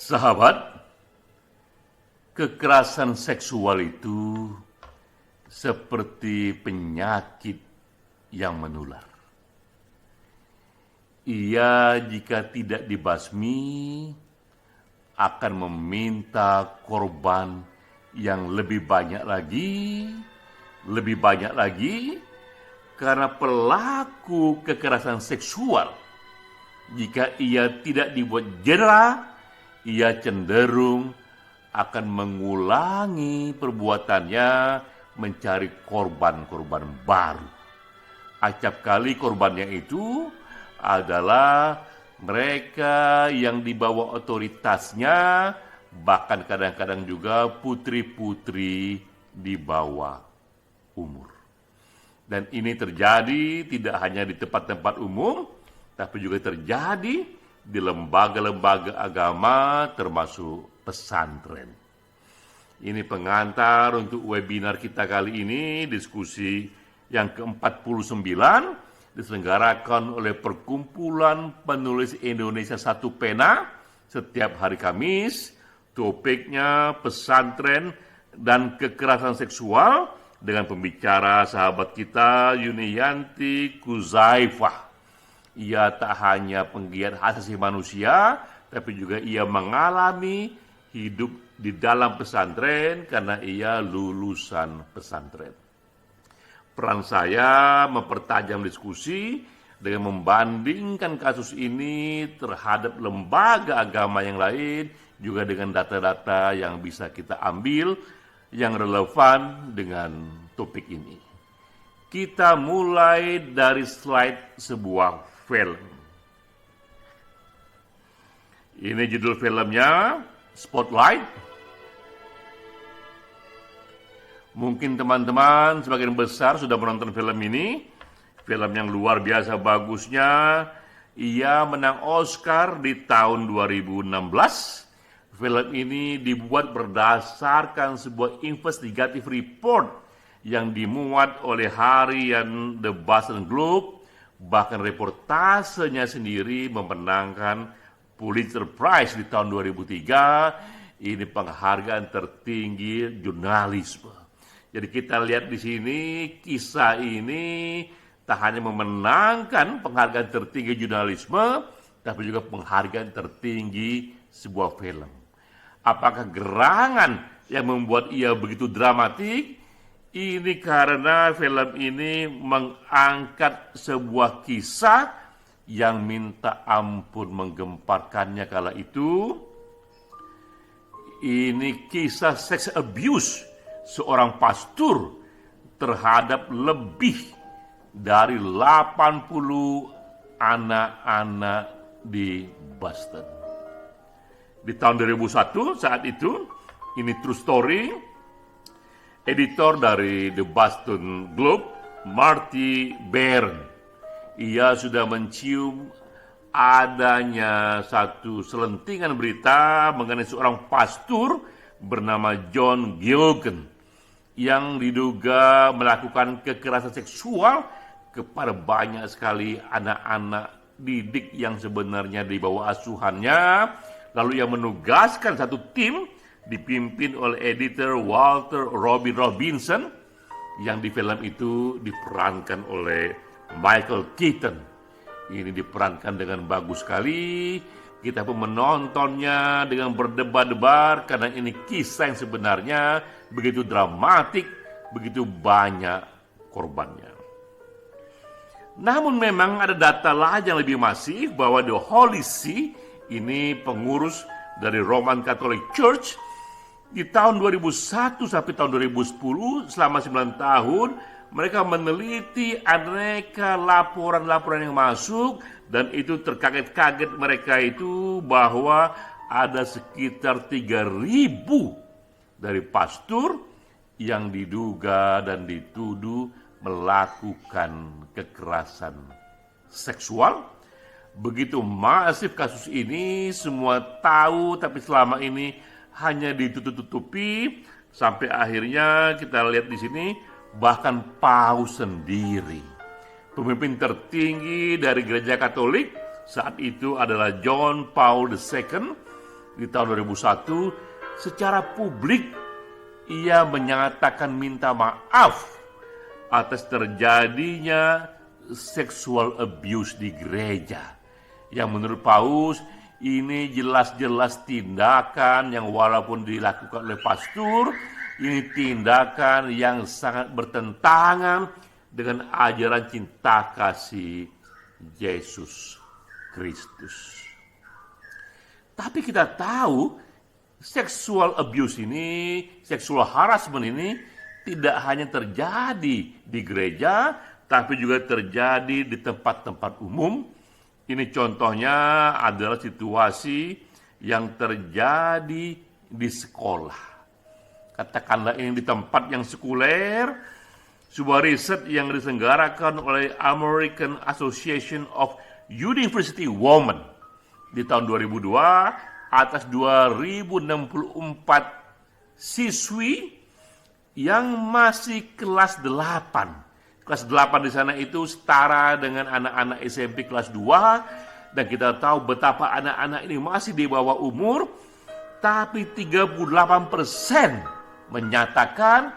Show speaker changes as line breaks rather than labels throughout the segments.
Sahabat, kekerasan seksual itu seperti penyakit yang menular. Ia jika tidak dibasmi akan meminta korban yang lebih banyak lagi, karena pelaku kekerasan seksual jika ia tidak dibuat jera, ia cenderung akan mengulangi perbuatannya mencari korban-korban baru. Acap kali korbannya itu adalah mereka yang di bawah otoritasnya, bahkan kadang-kadang juga putri-putri di bawah umur. Dan ini terjadi tidak hanya di tempat-tempat umum, tapi juga terjadi di lembaga-lembaga agama termasuk pesantren. Ini pengantar untuk webinar kita kali ini, diskusi yang ke-49, diselenggarakan oleh Perkumpulan Penulis Indonesia Satu Pena setiap hari Kamis. Topiknya pesantren dan kekerasan seksual dengan pembicara sahabat kita Yuniyanti Kuzaifah. Ia tak hanya penggiat hak asasi manusia, tapi juga ia mengalami hidup di dalam pesantren karena ia lulusan pesantren. Peran saya mempertajam diskusi dengan membandingkan kasus ini terhadap lembaga agama yang lain, juga dengan data-data yang bisa kita ambil yang relevan dengan topik ini. Kita mulai dari slide sebuah film. Ini judul filmnya, Spotlight. Mungkin teman-teman sebagian besar sudah menonton film ini. Film yang luar biasa bagusnya. Ia menang Oscar di tahun 2016. Film ini dibuat berdasarkan sebuah investigative report yang dimuat oleh harian The Boston Globe. Bahkan reportasenya sendiri memenangkan Pulitzer Prize di tahun 2003. Ini penghargaan tertinggi jurnalisme. Jadi kita lihat di sini kisah ini tak hanya memenangkan penghargaan tertinggi jurnalisme, tapi juga penghargaan tertinggi sebuah film. Apakah gerangan yang membuat ia begitu dramatik? Ini karena film ini mengangkat sebuah kisah yang minta ampun menggemparkannya kala itu. Ini kisah sex abuse seorang pastor terhadap lebih dari 80 anak-anak di Boston. Di tahun 2001 saat itu, ini true story, editor dari The Boston Globe, Marty Baron, ia sudah mencium adanya satu selentingan berita mengenai seorang pastor bernama John Gilgan yang diduga melakukan kekerasan seksual kepada banyak sekali anak-anak didik yang sebenarnya di bawah asuhannya. Lalu ia menugaskan satu tim dipimpin oleh editor Walter Robin Robinson yang di film itu diperankan oleh Michael Keaton. Ini diperankan dengan bagus sekali. Kita pun menontonnya dengan berdebar-debar karena ini kisah yang sebenarnya begitu dramatik, begitu banyak korbannya. Namun memang ada data lain yang lebih masif bahwa The Holy See, ini pengurus dari Roman Catholic Church, di tahun 2001 sampai tahun 2010, selama 9 tahun, mereka meneliti aneka laporan-laporan yang masuk, dan itu terkaget-kaget mereka itu bahwa ada sekitar 3.000 dari pastor yang diduga dan dituduh melakukan kekerasan seksual. Begitu masif kasus ini, semua tahu, tapi selama ini hanya ditutup-tutupi, sampai akhirnya kita lihat di sini, bahkan Paus sendiri, pemimpin tertinggi dari gereja Katolik saat itu adalah John Paul II, di tahun 2001 secara publik ia menyatakan minta maaf atas terjadinya sexual abuse di gereja. Yang menurut Paus ini jelas-jelas tindakan yang walaupun dilakukan oleh pastor, ini tindakan yang sangat bertentangan dengan ajaran cinta kasih Yesus Kristus. Tapi kita tahu sexual abuse ini, sexual harassment ini tidak hanya terjadi di gereja, tapi juga terjadi di tempat-tempat umum. Ini contohnya adalah situasi yang terjadi di sekolah. Katakanlah ini di tempat yang sekuler, sebuah riset yang diselenggarakan oleh American Association of University Women di tahun 2002 atas 2064 siswi yang masih kelas 8. Kelas 8 di sana itu setara dengan anak-anak SMP kelas 2, dan kita tahu betapa anak-anak ini masih di bawah umur, tapi 38% menyatakan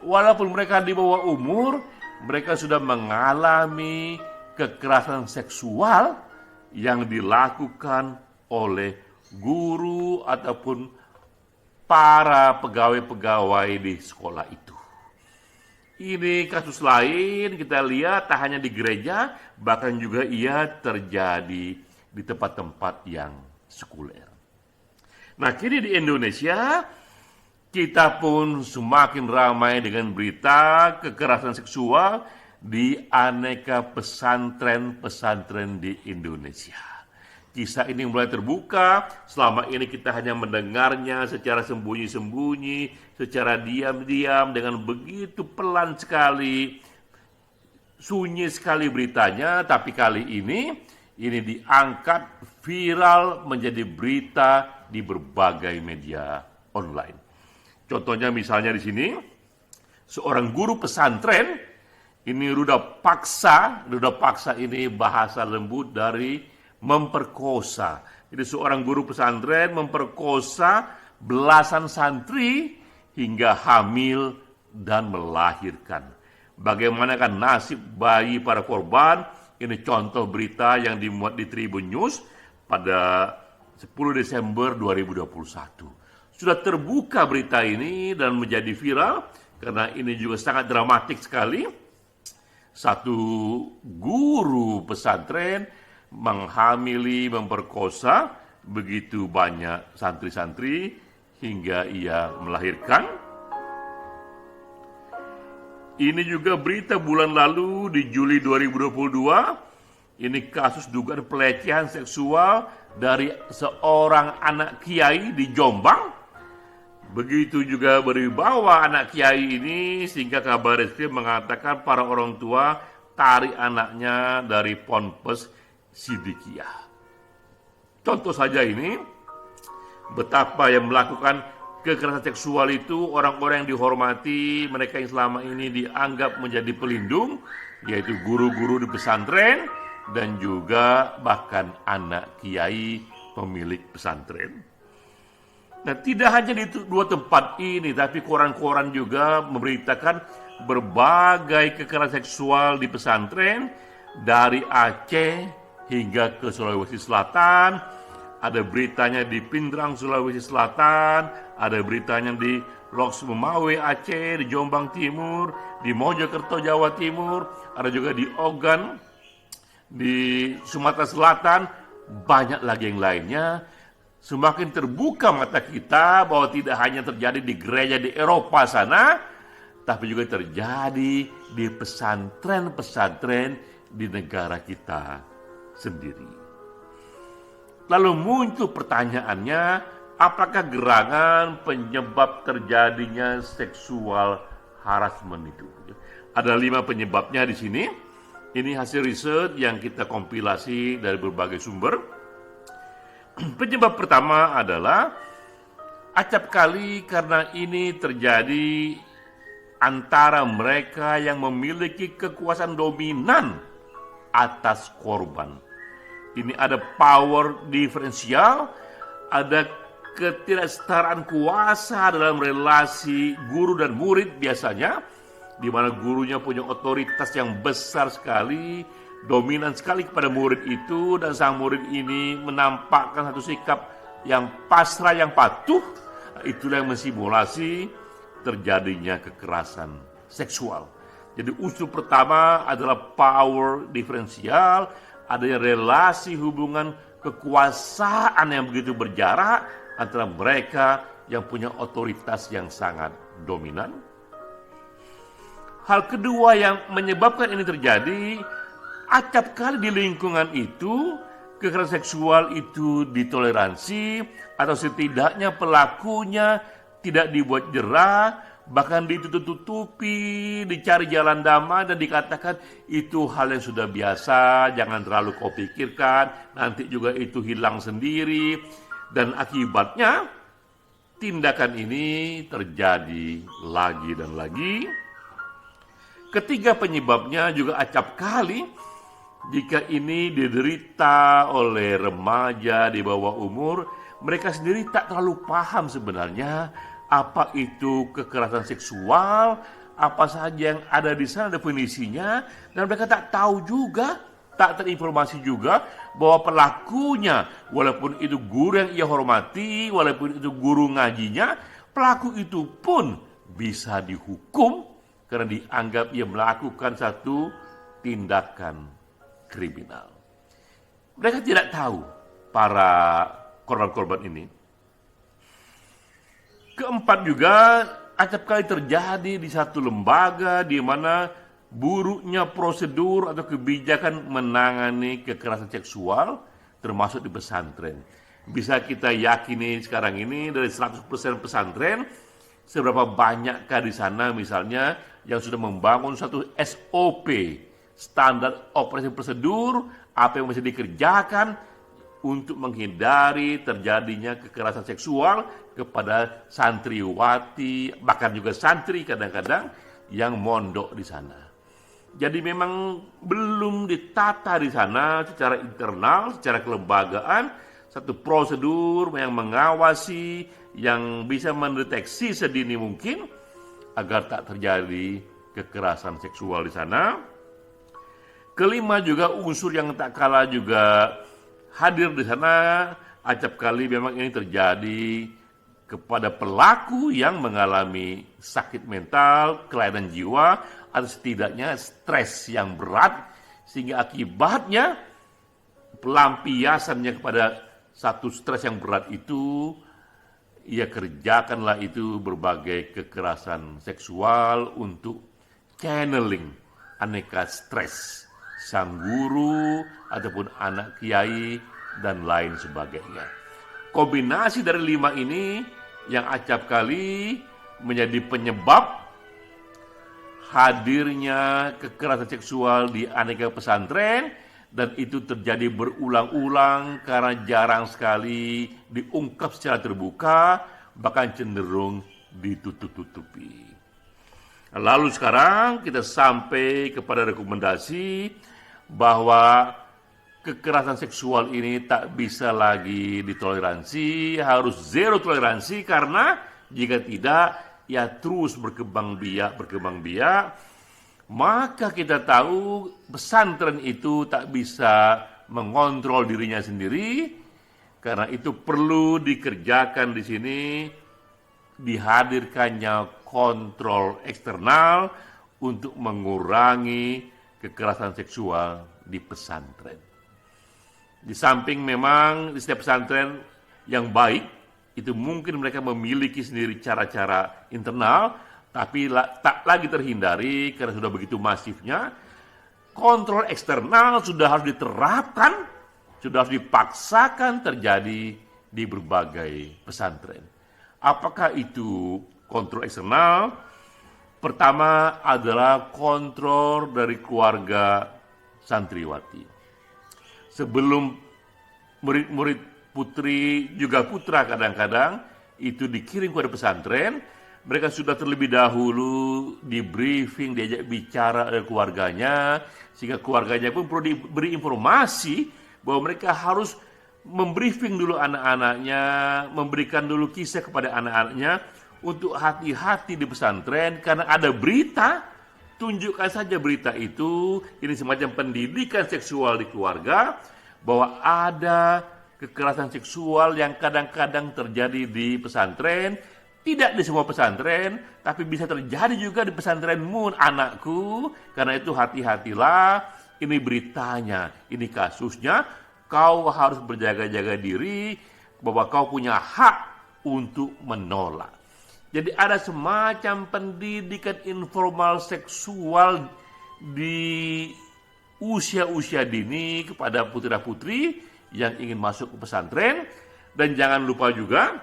walaupun mereka di bawah umur, mereka sudah mengalami kekerasan seksual yang dilakukan oleh guru ataupun para pegawai-pegawai di sekolah itu. Ini kasus lain kita lihat tak hanya di gereja, bahkan juga ia terjadi di tempat-tempat yang sekuler. Nah, kini di Indonesia kita pun semakin ramai dengan berita kekerasan seksual di aneka pesantren-pesantren di Indonesia. Kisah ini mulai terbuka, selama ini kita hanya mendengarnya secara sembunyi-sembunyi, secara diam-diam, dengan begitu pelan sekali, sunyi sekali beritanya, tapi kali ini diangkat viral menjadi berita di berbagai media online. Contohnya misalnya di sini, seorang guru pesantren, ini ruda paksa ini bahasa lembut dari memperkosa. Jadi seorang guru pesantren memperkosa belasan santri hingga hamil dan melahirkan. Bagaimanakah nasib bayi para korban? Ini contoh berita yang dimuat di Tribun News pada 10 Desember 2021. Sudah terbuka berita ini dan menjadi viral karena ini juga sangat dramatik sekali. Satu guru pesantren menghamili, memperkosa begitu banyak santri-santri hingga ia melahirkan. Ini juga berita bulan lalu di Juli 2022. Ini kasus dugaan pelecehan seksual dari seorang anak kiai di Jombang. Begitu juga berwibawa anak kiai ini sehingga Kabar Reskrim mengatakan para orang tua tarik anaknya dari Ponpes Sidikiyah. Contoh saja ini, betapa yang melakukan kekerasan seksual itu orang-orang yang dihormati, mereka yang selama ini dianggap menjadi pelindung, yaitu guru-guru di pesantren dan juga bahkan anak kiai pemilik pesantren. Nah, tidak hanya di dua tempat ini, tapi koran-koran juga memberitakan berbagai kekerasan seksual di pesantren dari Aceh hingga ke Sulawesi Selatan. Ada beritanya di Pindrang, Sulawesi Selatan, ada beritanya di Loks Memawe, Aceh, di Jombang Timur, di Mojokerto, Jawa Timur, ada juga di Ogan, di Sumatera Selatan, banyak lagi yang lainnya. Semakin terbuka mata kita bahwa tidak hanya terjadi di gereja di Eropa sana, tapi juga terjadi di pesantren-pesantren di negara kita sendiri. Lalu muncul pertanyaannya, apakah gerangan penyebab terjadinya seksual harassment itu? Ada 5 penyebabnya di sini. Ini hasil riset yang kita kompilasi dari berbagai sumber. Penyebab pertama adalah acap kali karena ini terjadi antara mereka yang memiliki kekuasaan dominan atas korban. Ini ada power diferensial, ada ketidaksetaraan kuasa dalam relasi guru dan murid biasanya, di mana gurunya punya otoritas yang besar sekali, dominan sekali kepada murid itu, dan sang murid ini menampakkan satu sikap yang pasrah, yang patuh. Itulah yang mensimulasi terjadinya kekerasan seksual. Jadi unsur pertama adalah power diferensial, adanya relasi hubungan kekuasaan yang begitu berjarak antara mereka yang punya otoritas yang sangat dominan. Hal kedua yang menyebabkan ini terjadi, acap kali di lingkungan itu kekerasan seksual itu ditoleransi, atau setidaknya pelakunya tidak dibuat jerah, bahkan ditutup-tutupi, dicari jalan damai dan dikatakan itu hal yang sudah biasa, jangan terlalu kau pikirkan, nanti juga itu hilang sendiri. Dan akibatnya tindakan ini terjadi lagi dan lagi. Ketiga penyebabnya juga acap kali jika ini diderita oleh remaja di bawah umur, mereka sendiri tak terlalu paham sebenarnya apa itu kekerasan seksual, apa saja yang ada di sana definisinya, dan mereka tak tahu juga, tak terinformasi juga bahwa pelakunya, walaupun itu guru yang ia hormati, walaupun itu guru ngajinya, pelaku itu pun bisa dihukum karena dianggap ia melakukan satu tindakan kriminal. Mereka tidak tahu, para korban-korban ini. Keempat juga, acap kali terjadi di satu lembaga di mana buruknya prosedur atau kebijakan menangani kekerasan seksual, termasuk di pesantren. Bisa kita yakini sekarang ini dari 100% pesantren, seberapa banyakkah di sana misalnya yang sudah membangun satu SOP, standar operasi prosedur, apa yang mesti dikerjakan untuk menghindari terjadinya kekerasan seksual kepada santriwati, bahkan juga santri kadang-kadang yang mondok di sana. Jadi memang belum ditata di sana secara internal, secara kelembagaan, satu prosedur yang mengawasi, yang bisa mendeteksi sedini mungkin agar tak terjadi kekerasan seksual di sana. Kelima juga unsur yang tak kalah juga hadir di sana, acap kali memang ini terjadi kepada pelaku yang mengalami sakit mental, kelainan jiwa, atau setidaknya stres yang berat, sehingga akibatnya pelampiasannya kepada satu stres yang berat itu, ia kerjakanlah itu berbagai kekerasan seksual untuk channeling aneka stres sang guru ataupun anak kiai dan lain sebagainya. Kombinasi dari 5 ini yang acap kali menjadi penyebab hadirnya kekerasan seksual di aneka pesantren, dan itu terjadi berulang-ulang karena jarang sekali diungkap secara terbuka, bahkan cenderung ditutup-tutupi. Lalu sekarang kita sampai kepada rekomendasi bahwa kekerasan seksual ini tak bisa lagi ditoleransi, harus zero toleransi, karena jika tidak, ya terus berkembang biak, maka kita tahu pesantren itu tak bisa mengontrol dirinya sendiri, karena itu perlu dikerjakan di sini, dihadirkannya kontrol eksternal untuk mengurangi kekerasan seksual di pesantren. Di samping memang di setiap pesantren yang baik, itu mungkin mereka memiliki sendiri cara-cara internal, tapi tak lagi terhindari karena sudah begitu masifnya. Kontrol eksternal sudah harus diterapkan, sudah harus dipaksakan terjadi di berbagai pesantren. Apakah itu kontrol eksternal? Pertama adalah kontrol dari keluarga santriwati. Sebelum murid-murid putri juga putra kadang-kadang itu dikirim kepada pesantren, mereka sudah terlebih dahulu di briefing, diajak bicara oleh keluarganya, sehingga keluarganya pun perlu diberi informasi bahwa mereka harus membriefing dulu anak-anaknya, memberikan dulu kisah kepada anak-anaknya untuk hati-hati di pesantren karena ada berita. Tunjukkan saja berita itu, ini semacam pendidikan seksual di keluarga, bahwa ada kekerasan seksual yang kadang-kadang terjadi di pesantren, tidak di semua pesantren, tapi bisa terjadi juga di pesantrenmu, anakku. Karena itu hati-hatilah, ini beritanya, ini kasusnya, kau harus berjaga-jaga diri, bahwa kau punya hak untuk menolak. Jadi ada semacam pendidikan informal seksual di usia-usia dini kepada putra-putri yang ingin masuk ke pesantren. Dan jangan lupa juga,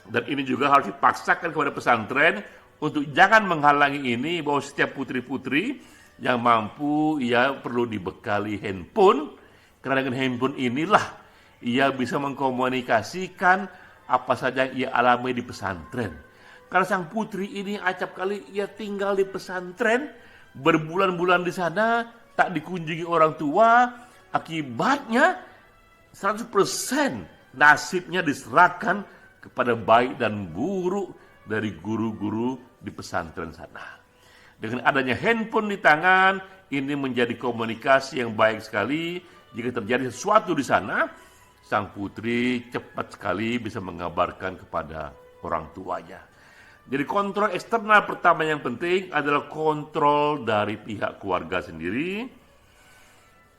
dan ini juga harus dipaksakan kepada pesantren untuk jangan menghalangi ini, bahwa setiap putri-putri yang mampu ia perlu dibekali handphone, karena dengan handphone inilah ia bisa mengkomunikasikan apa saja yang ia alami di pesantren. Karena sang putri ini acap kali ia tinggal di pesantren, berbulan-bulan di sana, tak dikunjungi orang tua, akibatnya 100% nasibnya diserahkan kepada baik dan buruk dari guru-guru di pesantren sana. Dengan adanya handphone di tangan, ini menjadi komunikasi yang baik sekali. Jika terjadi sesuatu di sana, sang putri cepat sekali bisa mengabarkan kepada orang tuanya. Jadi kontrol eksternal pertama yang penting adalah kontrol dari pihak keluarga sendiri.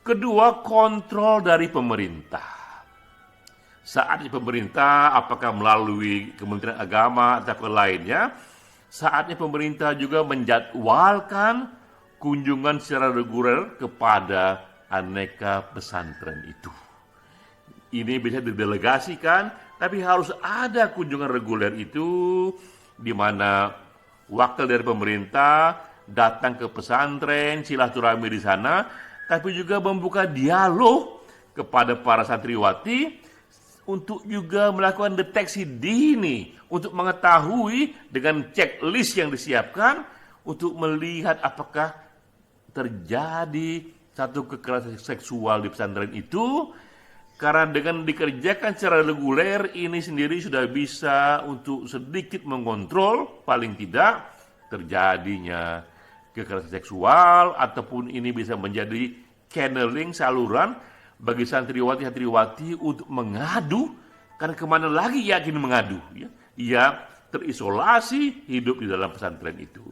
Kedua, kontrol dari pemerintah. Saatnya pemerintah, apakah melalui Kementerian Agama atau lainnya, saatnya pemerintah juga menjadwalkan kunjungan secara reguler kepada aneka pesantren itu. Ini bisa didelegasikan, tapi harus ada kunjungan reguler itu, di mana wakil dari pemerintah datang ke pesantren, silaturahmi di sana, tapi juga membuka dialog kepada para santriwati untuk juga melakukan deteksi dini, untuk mengetahui dengan checklist yang disiapkan, untuk melihat apakah terjadi satu kekerasan seksual di pesantren itu. Karena dengan dikerjakan secara reguler, ini sendiri sudah bisa untuk sedikit mengontrol, paling tidak terjadinya kekerasan seksual, ataupun ini bisa menjadi channeling, saluran bagi santriwati-santriwati untuk mengadu, karena kemana lagi ia ingin mengadu. Ia terisolasi, hidup di dalam pesantren itu.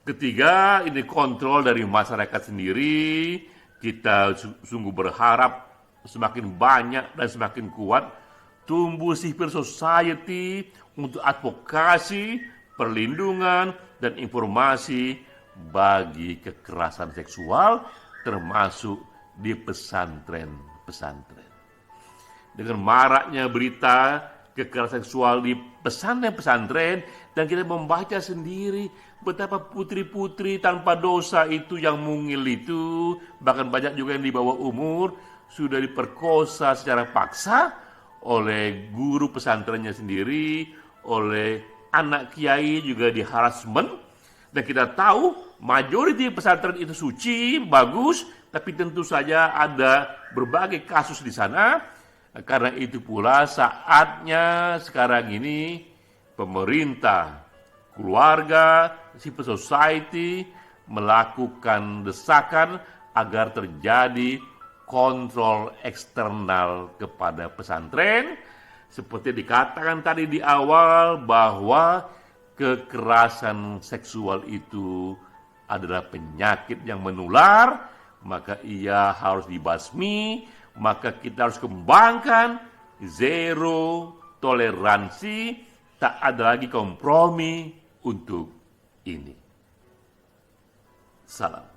Ketiga, ini kontrol dari masyarakat sendiri. Kita sungguh berharap semakin banyak dan semakin kuat tumbuh civil society untuk advokasi, perlindungan, dan informasi bagi kekerasan seksual, termasuk di pesantren-pesantren. Dengan maraknya berita kekerasan seksual di pesantren-pesantren, dan kita membaca sendiri betapa putri-putri tanpa dosa itu yang mungil itu, bahkan banyak juga yang di bawah umur, sudah diperkosa secara paksa oleh guru pesantrennya sendiri, oleh anak kiai juga di-harassment. Dan kita tahu majoriti pesantren itu suci, bagus, tapi tentu saja ada berbagai kasus di sana. Karena itu pula saatnya sekarang ini pemerintah, keluarga, civil society melakukan desakan agar terjadi kontrol eksternal kepada pesantren. Seperti dikatakan tadi di awal, bahwa kekerasan seksual itu adalah penyakit yang menular, maka ia harus dibasmi, maka kita harus kembangkan zero toleransi, tak ada lagi kompromi untuk ini. Salam.